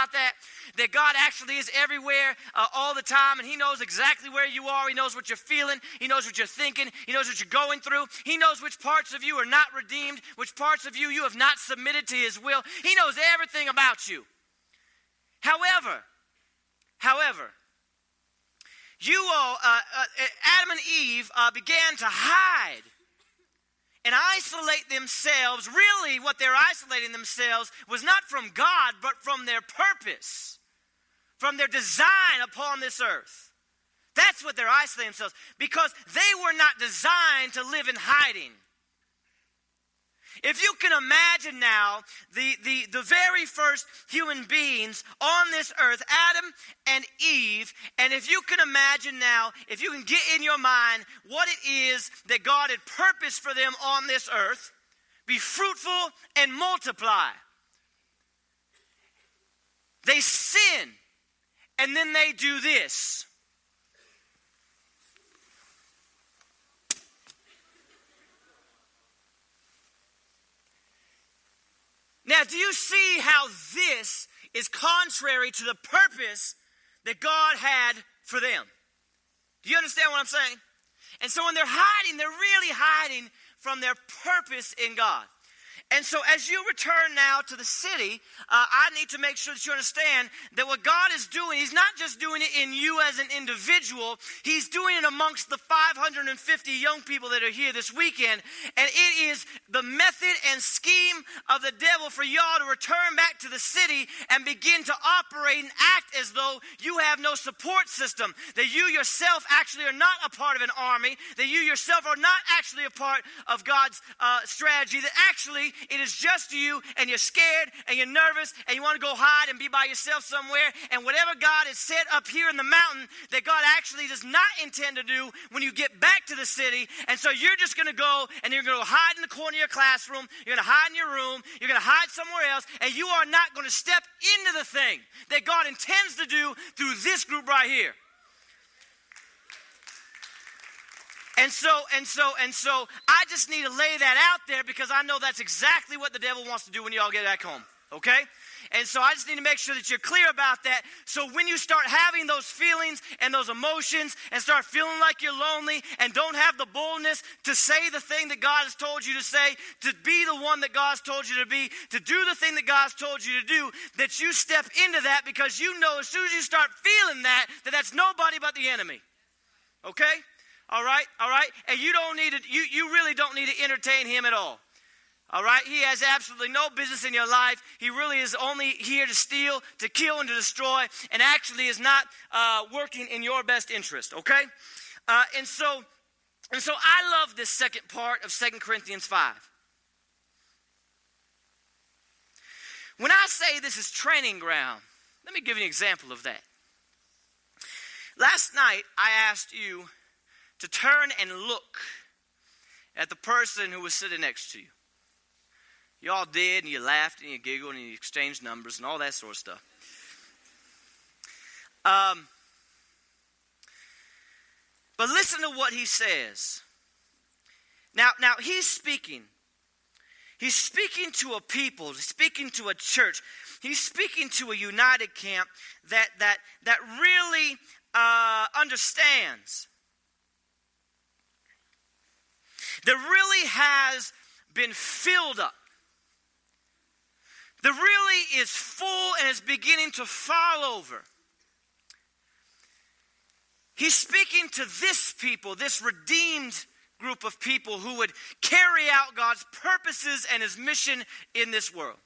about that? That God actually is everywhere all the time, and he knows exactly where you are. He knows what you're feeling. He knows what you're thinking. He knows what you're going through. He knows which parts of you are not redeemed, which parts of you have not submitted to his will. He knows everything about you. However, you all, Adam and Eve began to hide and isolate themselves. Really, what they're isolating themselves was not from God, but from their purpose, from their design upon this earth. That's what they're isolating themselves, because they were not designed to live in hiding. If you can imagine now, the very first human beings on this earth, Adam and Eve, and if you can imagine now, if you can get in your mind what it is that God had purposed for them on this earth, be fruitful and multiply. They sin, and then they do this. Now, do you see how this is contrary to the purpose that God had for them? Do you understand what I'm saying? And so when they're hiding, they're really hiding from their purpose in God. And so as you return now to the city, I need to make sure that you understand that what God is doing, he's not just doing it in you as an individual, he's doing it amongst the 550 young people that are here this weekend. And it is the method and scheme of the devil for y'all to return back to the city and begin to operate and act as though you have no support system, that you yourself actually are not a part of an army, that you yourself are not actually a part of God's strategy, that actually it is just you, and you're scared, and you're nervous, and you want to go hide and be by yourself somewhere, and whatever God has set up here in the mountain that God actually does not intend to do when you get back to the city. And so you're just going to go, and you're going to hide in the corner of your classroom, you're going to hide in your room, you're going to hide somewhere else, and you are not going to step into the thing that God intends to do through this group right here. And so, I just need to lay that out there, because I know that's exactly what the devil wants to do when y'all get back home, okay? And so I just need to make sure that you're clear about that. So when you start having those feelings and those emotions and start feeling like you're lonely and don't have the boldness to say the thing that God has told you to say, to be the one that God's told you to be, to do the thing that God's told you to do, that you step into that, because you know as soon as you start feeling that that's nobody but the enemy, okay? All right? And you don't need to, you really don't need to entertain him at all. All right? He has absolutely no business in your life. He really is only here to steal, to kill, and to destroy, and actually is not working in your best interest, okay? And so I love this second part of 2 Corinthians 5. When I say this is training ground, let me give you an example of that. Last night, I asked you to turn and look at the person who was sitting next to you. You all did, and you laughed, and you giggled, and you exchanged numbers, and all that sort of stuff. But listen to what he says. Now he's speaking. He's speaking to a people. He's speaking to a church. He's speaking to a united camp that really understands, that really has been filled up, that really is full and is beginning to fall over. He's speaking to this people, this redeemed group of people who would carry out God's purposes and his mission in this world.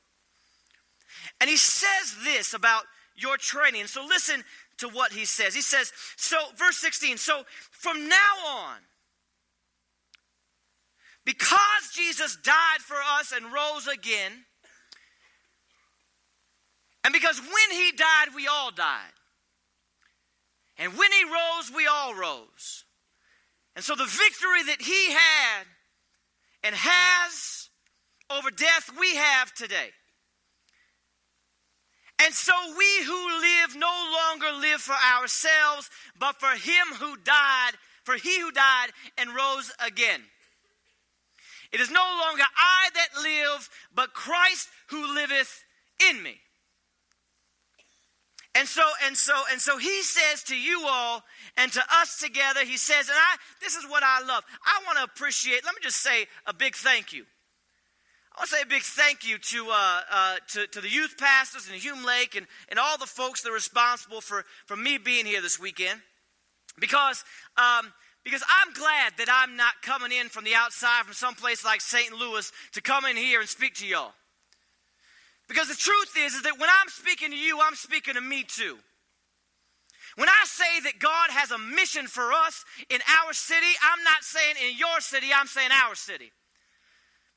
And he says this about your training. So listen to what he says. He says, so verse 16, so from now on, because Jesus died for us and rose again, and because when he died, we all died. And when he rose, we all rose. And so the victory that he had and has over death, we have today. And so we who live no longer live for ourselves, but for him who died, for he who died and rose again. It is no longer I that live, but Christ who liveth in me. And so he says to you all and to us together, he says, and this is what I love. I want to appreciate, let me just say a big thank you. I want to say a big thank you to the youth pastors in Hume Lake and all the folks that are responsible for me being here this weekend. Because I'm glad that I'm not coming in from the outside from someplace like St. Louis to come in here and speak to y'all. Because the truth is that when I'm speaking to you, I'm speaking to me too. When I say that God has a mission for us in our city, I'm not saying in your city, I'm saying our city.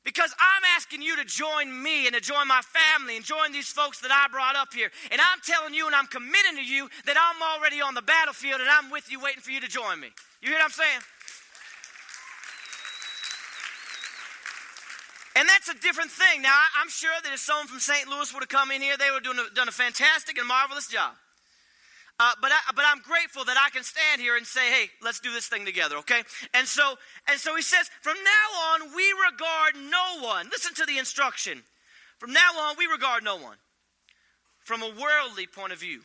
Because I'm asking you to join me and to join my family and join these folks that I brought up here. And I'm telling you and I'm committing to you that I'm already on the battlefield and I'm with you waiting for you to join me. You hear what I'm saying? And that's a different thing. Now, I'm sure that if someone from St. Louis would have come in here, they would have done a fantastic and marvelous job. But I'm grateful that I can stand here and say, hey, let's do this thing together, okay? And so he says, from now on, we regard no one. Listen to the instruction. From now on, we regard no one from a worldly point of view.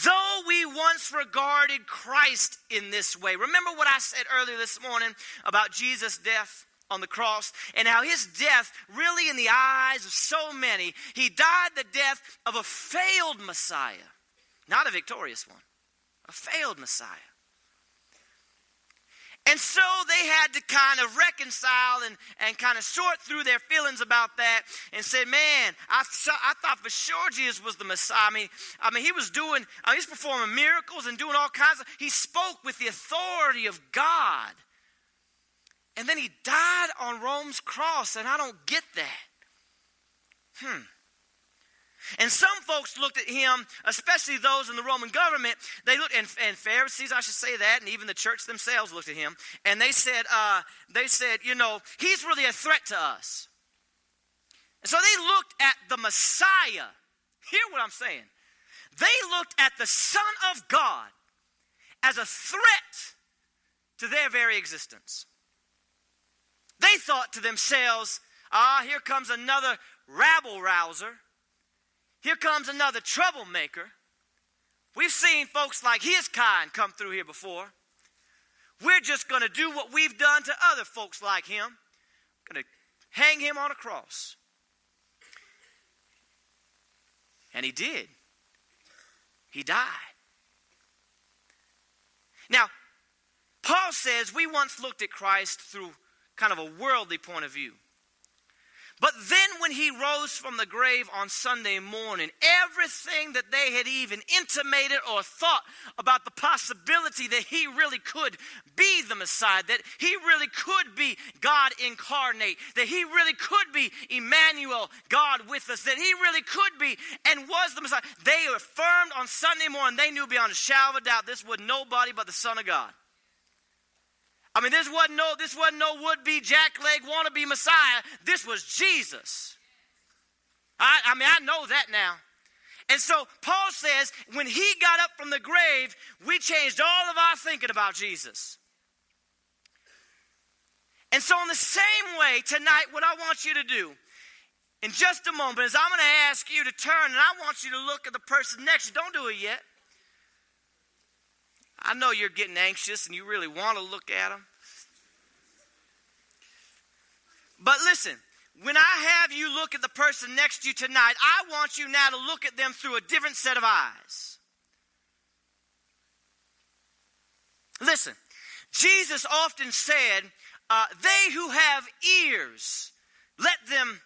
Though we once regarded Christ in this way. Remember what I said earlier this morning about Jesus' death on the cross and how his death really in the eyes of so many, he died the death of a failed Messiah, not a victorious one, a failed Messiah. And so they had to kind of reconcile and kind of sort through their feelings about that and say, man, I thought for sure Jesus was the Messiah. I mean, he's performing miracles and doing all kinds of, he spoke with the authority of God. And then he died on Rome's cross, and I don't get that. And some folks looked at him, especially those in the Roman government, they looked, and Pharisees, I should say that, and even the church themselves looked at him, and they said, you know, he's really a threat to us. And so they looked at the Messiah. Hear what I'm saying. They looked at the Son of God as a threat to their very existence. They thought to themselves, here comes another rabble-rouser. Here comes another troublemaker. We've seen folks like his kind come through here before. We're just going to do what we've done to other folks like him. Going to hang him on a cross. And he did. He died. Now, Paul says we once looked at Christ through kind of a worldly point of view. But then when he rose from the grave on Sunday morning, everything that they had even intimated or thought about the possibility that he really could be the Messiah, that he really could be God incarnate, that he really could be Emmanuel, God with us, that he really could be and was the Messiah, they affirmed on Sunday morning, they knew beyond a shadow of a doubt this was nobody but the Son of God. I mean, this wasn't no would-be jackleg wannabe Messiah. This was Jesus. I know that now. And so Paul says, when he got up from the grave, we changed all of our thinking about Jesus. And so in the same way, tonight, what I want you to do, in just a moment, is I'm going to ask you to turn, and I want you to look at the person next to you. Don't do it yet. I know you're getting anxious and you really want to look at them. But listen, when I have you look at the person next to you tonight, I want you now to look at them through a different set of eyes. Listen, Jesus often said, they who have ears, let them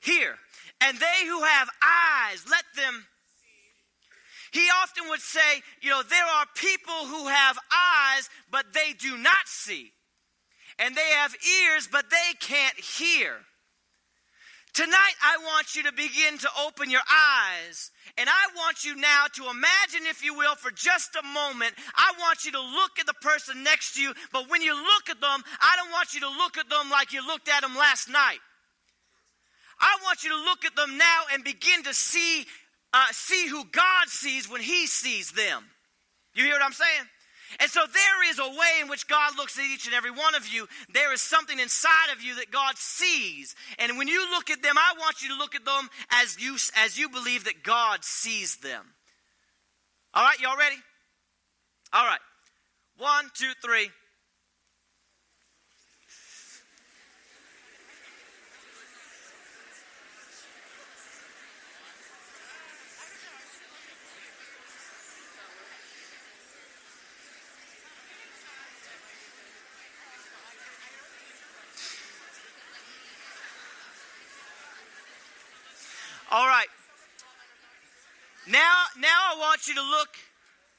hear. And they who have eyes, let them. He often would say, you know, there are people who have eyes, but they do not see. And they have ears, but they can't hear. Tonight, I want you to begin to open your eyes. And I want you now to imagine, if you will, for just a moment, I want you to look at the person next to you. But when you look at them, I don't want you to look at them like you looked at them last night. I want you to look at them now and begin to see who God sees when he sees them. You hear what I'm saying? And so there is a way in which God looks at each and every one of you. There is something inside of you that God sees. And when you look at them, I want you to look at them as you believe that God sees them. All right, y'all ready? All right. 1, 2, 3. All right. Now I want you to look.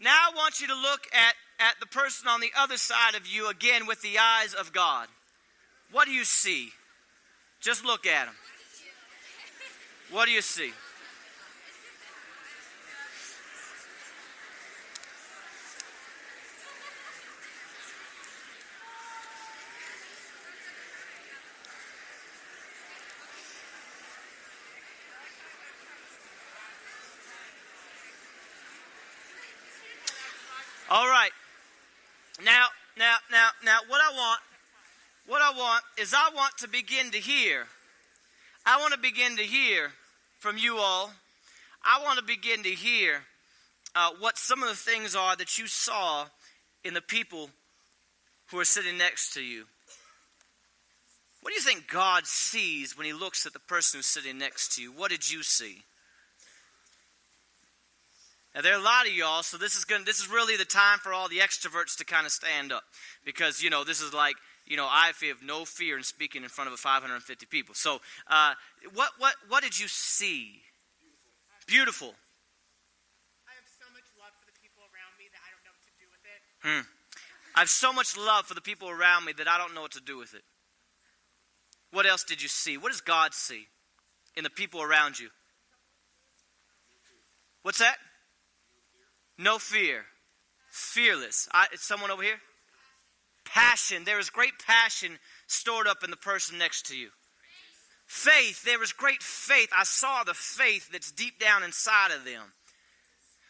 Now I want you to look at the person on the other side of you again with the eyes of God. What do you see? Just look at him. What do you see? All right. Now, what I want is I want to begin to hear. I want to begin to hear from you all. I want to begin to hear what some of the things are that you saw in the people who are sitting next to you. What do you think God sees when he looks at the person who's sitting next to you? What did you see? Now, there are a lot of y'all, so this is really the time for all the extroverts to kind of stand up. Because, this is like, I have no fear in speaking in front of 550 people. So, what did you see? Beautiful. I have so much love for the people around me that I don't know what to do with it. I have so much love for the people around me that I don't know what to do with it. What else did you see? What does God see in the people around you? What's that? No fear. Fearless. Is someone over here? Passion. There is great passion stored up in the person next to you. Faith. There is great faith. I saw the faith that's deep down inside of them.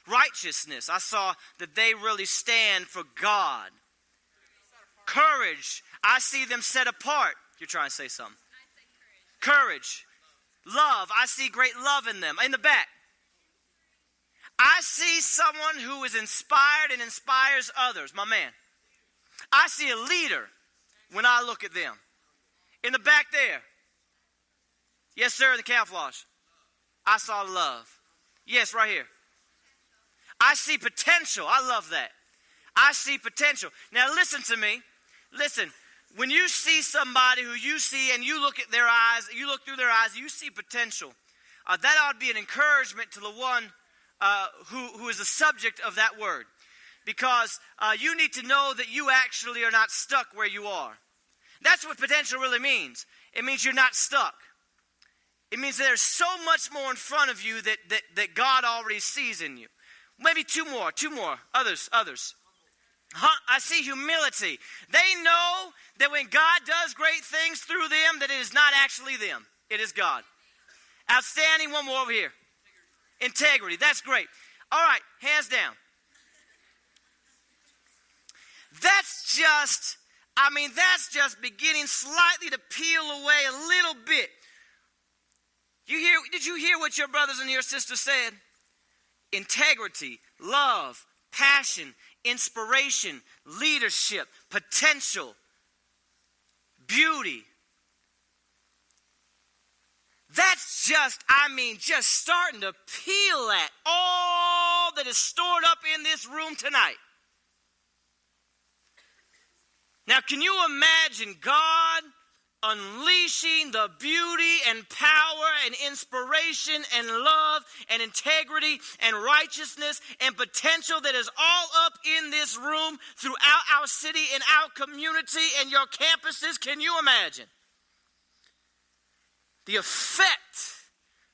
Righteousness. I saw that they really stand for God. Courage. I see them set apart. You're trying to say something. Courage. Love. I see great love in them. In the back. I see someone who is inspired and inspires others. My man. I see a leader when I look at them. In the back there. Yes, sir, the camouflage. I saw love. Yes, right here. I see potential. I love that. I see potential. Now listen to me. Listen. When you see somebody who you see and you look at their eyes, you look through their eyes, you see potential. That ought to be an encouragement to the one who is the subject of that word. Because you need to know that you actually are not stuck where you are. That's what potential really means. It means you're not stuck. It means there's so much more in front of you that God already sees in you. Maybe two more. Others. I see humility. They know that when God does great things through them, that it is not actually them. It is God. Outstanding. One more over here. Integrity. That's great. All right, hands down. That's just beginning slightly to peel away a little bit. Did you hear what your brothers and your sisters said? Integrity, love, passion, inspiration, leadership, potential, beauty. That's just starting to peel at all that is stored up in this room tonight. Now, can you imagine God unleashing the beauty and power and inspiration and love and integrity and righteousness and potential that is all up in this room throughout our city and our community and your campuses? Can you imagine the effect